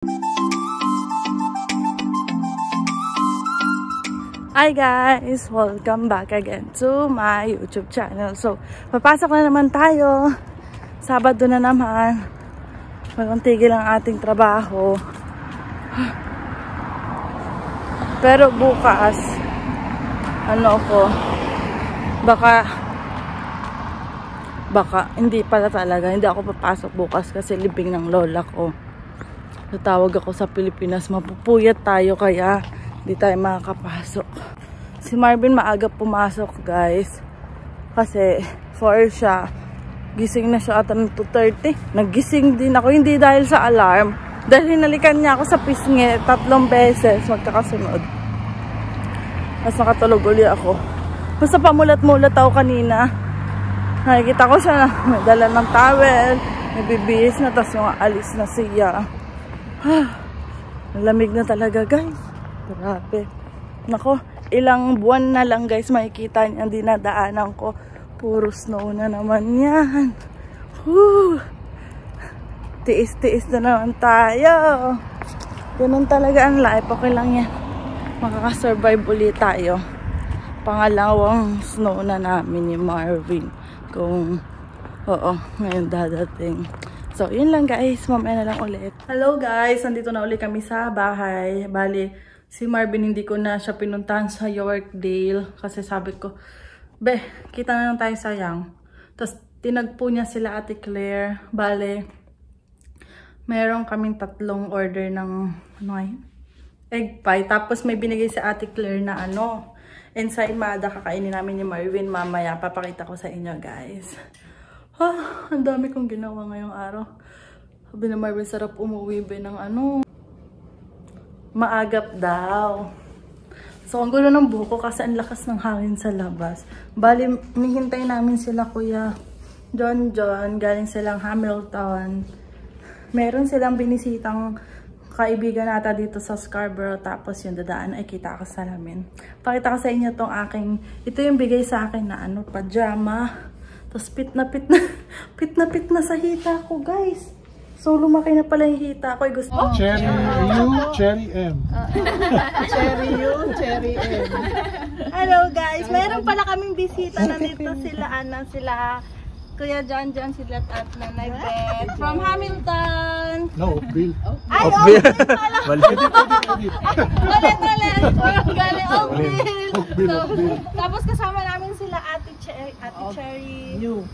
Hi guys! Welcome back again to my YouTube channel. So, papasok na naman tayo. Sabado na naman. Walang tigil ang ating trabaho. Pero bukas, baka, hindi pala talaga. Hindi ako papasok bukas kasi libing ng lola ko. Tatawag ako sa Pilipinas. Mapupuyat tayo kaya hindi tayo makakapasok. Si Marvin maaga pumasok guys. Kasi 4 siya. Gising na siya ata ng 2:30. Naggising din ako. Hindi dahil sa alarm. Dahil hinalikan niya ako sa pisngi 3 beses magkakasunod. Tapos nakatulog uli ako. Basta pamulat-mulat ako kanina. Nakikita ko siya na may dala ng towel. May bibihis na. Tapos yung alis na siya. Malamig na talaga guys. Grabe. Nako, ilang buwan na lang guys makikita niya ang dinadaanan ko. Puro snow na naman yan. Tiis-tiis na naman tayo. Ganun talaga ang life. Okay lang yan. Makakasurvive ulit tayo. Pangalawang snow na namin ni Marvin. Kung, ngayon dadating. So, yun lang guys. Mamaya na lang ulit. Hello guys. Nandito na ulit kami sa bahay. Bali, si Marvin hindi ko na siya pinuntahan sa Yorkdale. Kasi sabi ko, kita na lang tayo sayang. Tapos, tinagpo niya sila Ate Claire. Bale, meron kaming 3 order ng, egg pie. Tapos, may binigay si Ate Claire na ensaymada. Kakainin namin ni Marvin mamaya. Papakita ko sa inyo guys. Ang dami kong ginawa ngayong araw. Sabi na Marvin, sarap umuwi ng maagap daw. So, ang gulo ng buko kasi ang lakas ng hangin sa labas. Bali, nihintay namin sila Kuya John. Galing silang Hamilton. Meron silang binisitang kaibigan nata dito sa Scarborough. Tapos yung dadaan ay kita ka sa salamin. Pakita ko sa inyo tong aking, ito yung bigay sa akin na pajama. Tapos pit na pit na sa hita ko guys. So, lumaki na pala yung hita ko. Gusto Cherry U, Cherry M. Cherry U, Cherry M. Hello guys, meron pala kaming bisita. Nandito sila Kuya John, sila at Nanay Beth from Hamilton. No, Bill. Ay, Oakville pala. Ulit. Galing Oakville. Tapos kasama namin sila Ate Cherry U,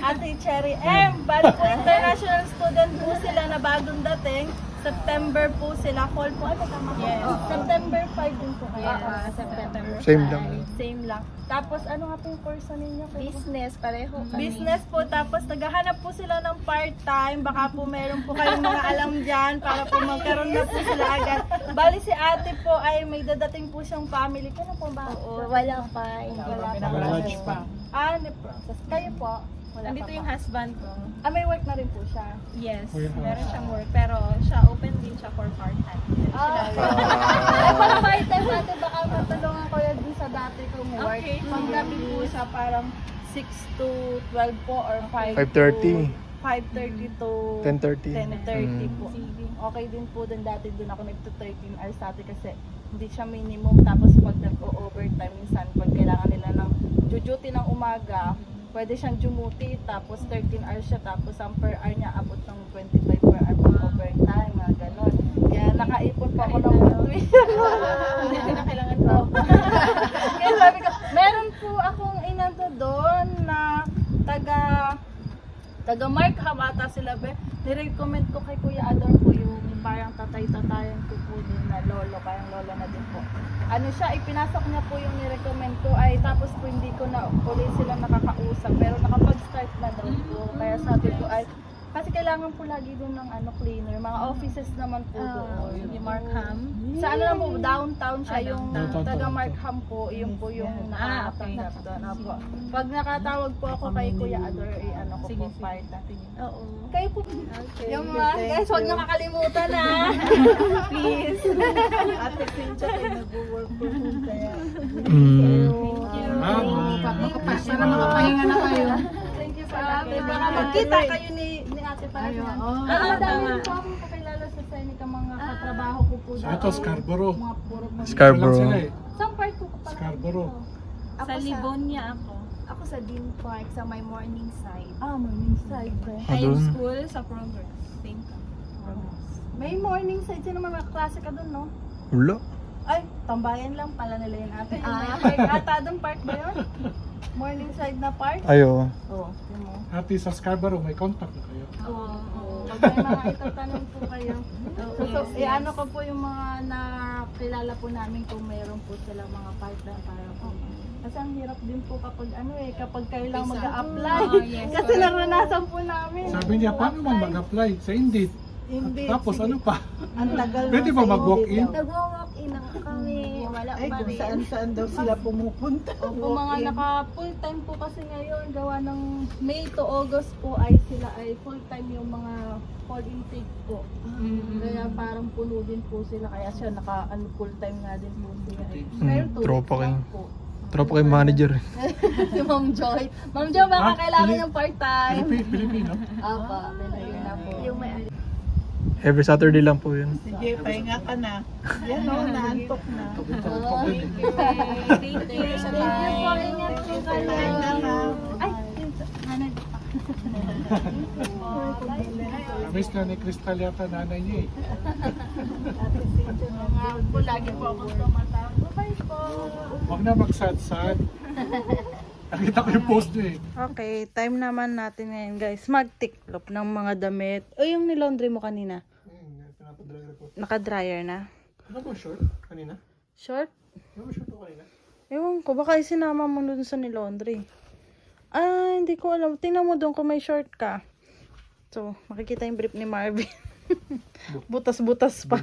Ate Cherry M. Bali po, international student po sila na bagong dating. September po sila. Fall po. Ay, tama ko. Yes. September 5 din po kayo. September 5. Same lang. Tapos, ano nga po yung course ninyo? Business, pareho. Business po. Tapos, naghahanap po sila ng part-time. Baka po meron po kayong mga alam dyan para po magkaroon na po sila agad. Bali, si ate po ay may dadating po siyang family. Kano po ba? Oo, wala pa. Wala pa. Process. Kayo po? Nandito yung husband ko. May work na rin po siya? Yes, meron siyang work. Pero siya, open din siya for part-time. Para part-time natin, baka matulungan ko yan din sa dati kong work. Okay. Panggabi po siya parang 6 to 12 po or 5 5:30. 5:30 to 10:30. 10:30 po. Okay din po din dati doon ako nagto-13 hours dati kasi hindi siya minimum. Tapos pag nag-overtime minsan, pag kailangan nila ng duty ng umaga, pwede siyang dumuti, tapos 13 hours siya, tapos ang per hour niya abot ng 25 per hour pang overtime, mga ganon. Kaya nakaipon pa ako ng tuition. Hindi na kailangan po. Kaya sabi ko, meron po akong inano doon na taga Markham ata sila. Nirecommend ko kay Kuya Ador po yung parang tatay-tatayan ko po din na lolo, parang lolo na din po. Ipinasok niya po yung nirecommend ko ay tapos po hindi ko na ulit sila nakakausap pero nakapag-start na daw po. Kaya sabi ko ay kasi kailangan po lagi doon ng cleaner, mga offices naman po doon. Yung Markham. Sa lang po, downtown siya, yung downtown taga Markham po, yun po yung nakatanggap doon. Pag nakatawag po ako kay Kuya Ador, ko po part natin. Oo. Kayo po. Yung mga guys, huwag niyo kakalimutan ha. Please. Ate Cynthia, kayo nag-work po po kaya. Thank you. Sana makapahinga na kayo. Thank you sa ate. Baka magkita kayo ni Ate Parang. Oo. Madami po akong kakilala sa Seneca mga trabaho ko po So ito, Scarborough. mga puro po. Scarborough. Wala sila eh. Saan part po ka pala? Scarborough. Sa Livonia ako. Ako sa Dean Park, sa my morning side. Morning side ba? Ah, High doon. school sa Progress. Same ka. May morning side. Sino naman mga klase ka dun, no? Wala. Ay, tambayan lang pala nila yun ate. Ata doon park ba yun? Morning side na park? Ayo. Oo. Yun mo. Happy sa Scarborough, may contact na kayo. Oo. Pag may mga itatanong po kayo. So, ano ko po yung mga nakilala po namin kung mayroon po silang mga partner para po. Kasi ang hirap din po kapag kapag kayo lang mag-a-apply. Yes, Kasi naranasan po namin. Sabi niya, paano man mag-apply sa Indeed? Hindi. Tapos ano pa? Ang tagal Pwede na ba sa mag-walk-in? Indeed daw. Nag-walk-in na kami. Wala pa rin. Saan daw sila pumupunta. Opo, mga naka full time po kasi ngayon gawa ng May to August po ay sila ay full time yung mga fall intake po. Kaya parang puno din po sila kaya siya naka full time nga din po sila. Ngayon, 2 tropa weeks lang kayo. po. Tropa kay manager. Si Ma'am Joy. Ma'am Joy, baka kailangan Pili- yung part-time. Pilipino? Apa, pinagin na po. Yung may Every Saturday lang po yun. Sige, pahinga ka na. Yan o, naantok na. Thank you. Thank you po, ingat po kayo. Ay, Miss na ni Crystal yata nanay niya eh. lagi po akong tumatawag. Bye po. Huwag na magsad-sad. Nakita ko yung post niya eh. Okay, time naman natin ngayon guys. Mag-tiklop ng mga damit. O yung nilaundry mo kanina? Naka-dryer na? Ano ba short kanina? Short? Ano ba short ko kanina? Ewan ko, baka isinama mo dun sa nilaundry. Ah, hindi ko alam. Tingnan mo dun kung may short ka. So, makikita yung brief ni Marvin. Butas-butas pa.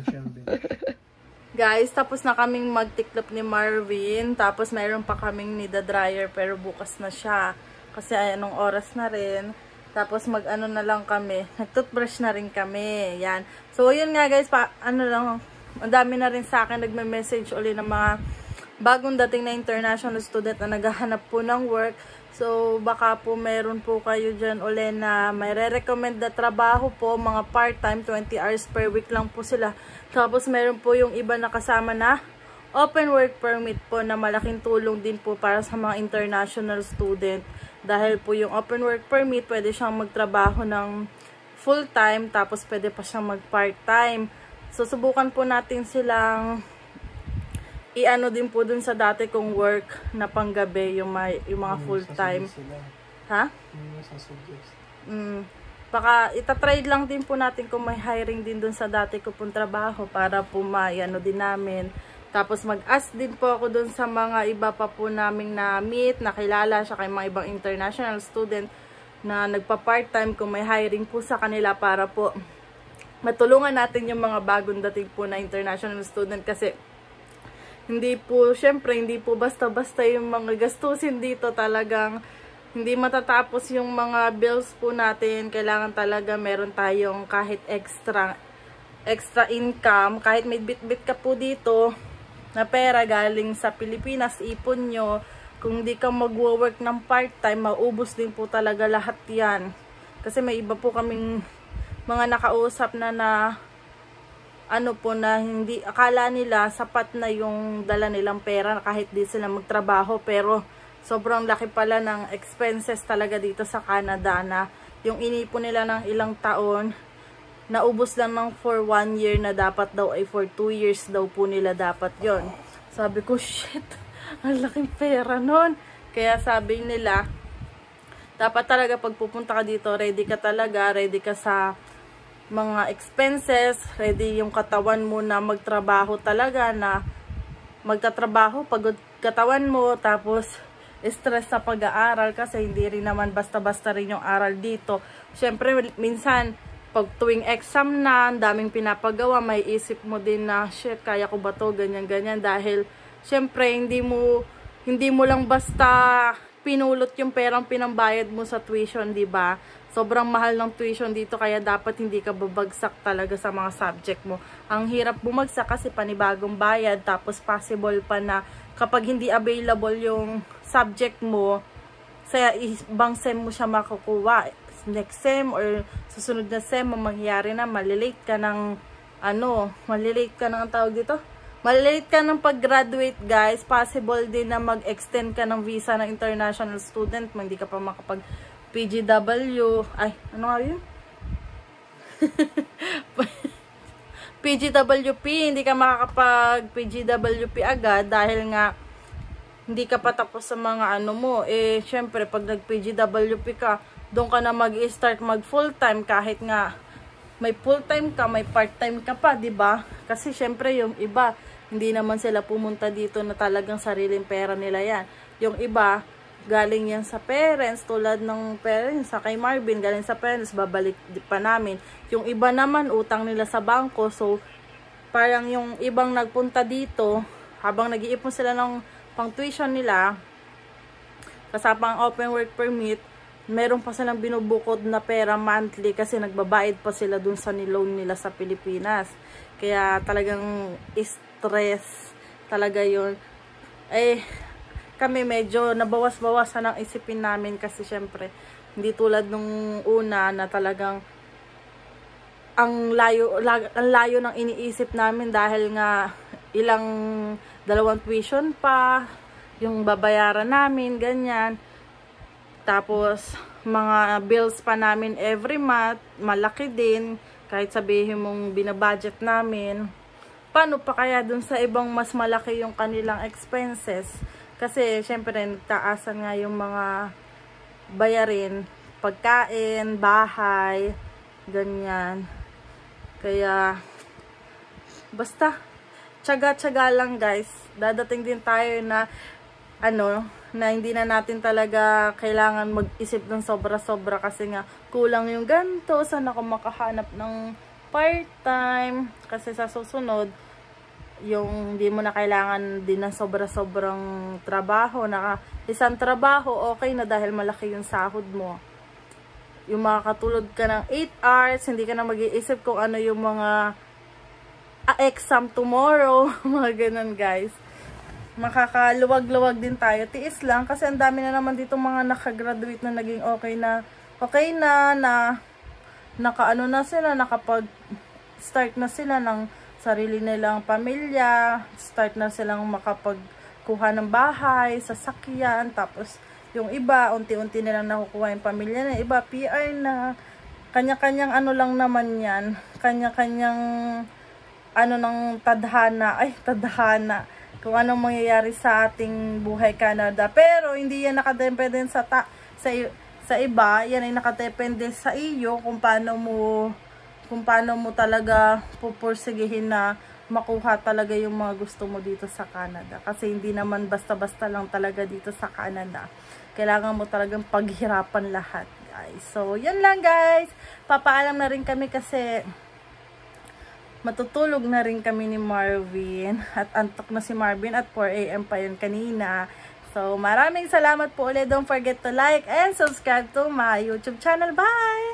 Guys, tapos na kaming magtiklop ni Marvin. Tapos mayroon pa kaming nida-dryer pero bukas na siya. Kasi anong oras na rin. Tapos mag-ano na lang kami. Nag-toothbrush na rin kami. Yan. So, yun nga guys. Ang dami na rin sa akin nagme-message uli ng mga bagong dating na international student na naghahanap po ng work. So, baka po meron po kayo dyan uli na may re-recommend na trabaho po. Mga part-time, 20 hours per week lang po sila. Tapos, meron po yung iba na kasama na open work permit po na malaking tulong din po para sa mga international student. Dahil po yung open work permit, pwede siyang magtrabaho ng full-time, tapos pwede pa siyang mag-part-time. So, subukan po natin silang i-ano din po dun sa dati kong work na panggabi, yung mga full-time. Ha? Baka itatry lang din po natin kung may hiring din dun sa dati ko pong trabaho para po ma-ano din namin. Tapos mag-ask din po ako dun sa mga iba pa po naming na-meet, nakilala siya kay mga ibang international student na nagpa-part-time kung may hiring po sa kanila para po matulungan natin yung mga bagong dating po na international student kasi hindi po, syempre, hindi po basta-basta yung mga gastusin dito talagang hindi matatapos yung mga bills po natin. Kailangan talaga meron tayong kahit extra income, kahit may bit-bit ka po dito na pera galing sa Pilipinas, ipon nyo. Kung di ka magwo-work ng part-time, maubos din po talaga lahat yan. Kasi may iba po kaming mga nakausap na ano po na hindi, akala nila sapat na yung dala nilang pera kahit di sila magtrabaho. Pero sobrang laki pala ng expenses talaga dito sa Canada na yung inipon nila ng ilang taon, naubos lang ng for 1 year na dapat daw ay for 2 years daw po nila dapat yon. Sabi ko, shit, ang laking pera nun. Kaya sabi nila, dapat talaga pag pupunta ka dito, ready ka talaga, ready ka sa mga expenses, ready yung katawan mo na magtrabaho talaga, na magtatrabaho, pagod katawan mo, tapos stress sa pag-aaral kasi hindi rin naman basta-basta rin yung aral dito. Syempre, minsan, pag tuwing exam na, ang daming pinapagawa, may isip mo din na, shit, kaya ko ba to, ganyan-ganyan, dahil, syempre, hindi mo lang basta pinulot yung perang pinambayad mo sa tuition, di ba? Sobrang mahal ng tuition dito, kaya dapat hindi ka babagsak talaga sa mga subject mo. Ang hirap bumagsak kasi panibagong bayad, tapos possible pa na kapag hindi available yung subject mo, sa ibang sem mo siya makukuha. Next sem or susunod na sem, mangyayari na, malilate ka ng malilate ka ng tawag dito. Malilate ka ng pag-graduate, guys. Possible din na mag-extend ka ng visa ng international student. Hindi ka pa makapag-PGW. Ay, ano nga yun? PGWP. Hindi ka makakapag-PGWP agad dahil nga hindi ka pa tapos sa mga mo. Syempre, pag nag-PGWP ka, doon ka na mag-start mag-full-time kahit nga may full-time ka, may part-time ka pa, 'di ba? Kasi syempre yung iba, hindi naman sila pumunta dito na talagang sariling pera nila 'yan. Yung iba, galing yan sa parents, tulad ng parents, sa kay Marvin, galing sa parents, babalik pa namin. Yung iba naman, utang nila sa bangko. So, parang yung ibang nagpunta dito, habang nag-iipon sila ng pang-tuition nila, kasama ang open work permit, meron pa silang binubukod na pera monthly kasi nagbabayad pa sila dun sa niloan nila sa Pilipinas. Kaya talagang stress talaga yun. Kami medyo nabawas-bawasan ang isipin namin kasi syempre, hindi tulad nung una na talagang ang layo ng iniisip namin dahil nga ilang dalawang tuition pa, yung babayaran namin, ganyan. Tapos, mga bills pa namin every month, malaki din, kahit sabihin mong binabudget namin. Paano pa kaya dun sa ibang mas malaki yung kanilang expenses? Kasi, syempre, nagtaasan nga yung mga bayarin, pagkain, bahay, ganyan. Kaya, basta, tsaga-tsaga lang, guys. Dadating din tayo na, na hindi na natin talaga kailangan mag-isip ng sobra-sobra kasi nga kulang yung ganito. Saan ako makahanap ng part-time? Kasi sa susunod, yung hindi mo na kailangan din ng sobra-sobrang trabaho. Isang trabaho, okay na dahil malaki yung sahod mo. Yung makakatulog ka ng 8 hours, hindi ka na mag-iisip kung ano yung mga exam tomorrow. Mga ganun, guys. Makakaluwag-luwag din tayo. Tiis lang kasi ang dami na naman dito mga nakagraduate na naging okay na nakaano na sila, nakapag-start na sila ng sarili nilang pamilya, start na silang makapagkuha ng bahay, sasakyan, tapos yung iba, unti-unti nilang nakukuha yung pamilya na, iba PR na, kanya-kanyang lang naman yan, kanya-kanyang ng tadhana, kung anong mangyayari sa ating buhay Canada. Pero hindi yan nakadepende sa iba, yan ay nakadepende sa iyo kung paano mo talaga pupursigihin na makuha talaga yung mga gusto mo dito sa Canada. Kasi hindi naman basta-basta lang talaga dito sa Canada. Kailangan mo talagang paghirapan lahat, guys. So, yan lang, guys. Papaalam na rin kami kasi matutulog na rin kami ni Marvin. At antok na si Marvin at 4 AM pa yun kanina. So, maraming salamat po ulit. Don't forget to like and subscribe to my YouTube channel. Bye!